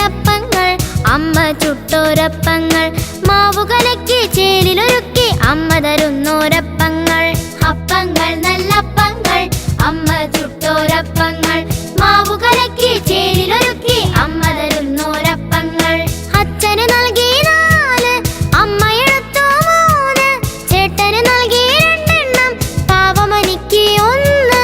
നല്ലപ്പങ്ങൾ അമ്മ ചുട്ടോരപ്പങ്ങൾ മാവു കലക്കി ചേലിലൊരുക്കി അമ്മ തരുന്നോരപ്പങ്ങൾ അപ്പങ്ങൾ നല്ലപ്പങ്ങൾ അമ്മ ചുട്ടോരപ്പങ്ങൾ മാവു കലക്കി ചേലിലൊരുക്കി അമ്മ തരുന്നോരപ്പങ്ങൾ അച്ഛന് നൽകി 4 അമ്മയെടുത്തു 3 ചേട്ടന് നൽകി 2 എണ്ണം പാവമനിക്ക് 1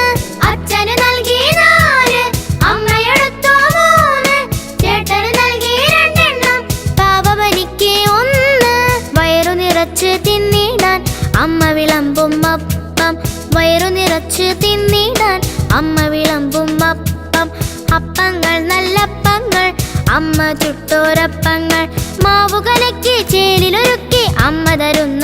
അച്ഛന് നൽകി 4 അമ്മയെടുത്തു 3 ചേട്ടന് നൽകി 2 എണ്ണം പാവമനിക്ക് 1 വയറു നിറച്ച് തിന്നിടാൻ അമ്മ വിളമ്പും അപ്പം വയറു നിറച്ച് തിന്നിടാൻ അമ്മ വിളമ്പും അപ്പം അപ്പങ്ങൾ നല്ലപ്പങ്ങൾ അമ്മ ചുട്ടോരപ്പങ്ങൾ മാവു കലക്കി ചേലിലൊരുക്കി അമ്മ തരുന്നു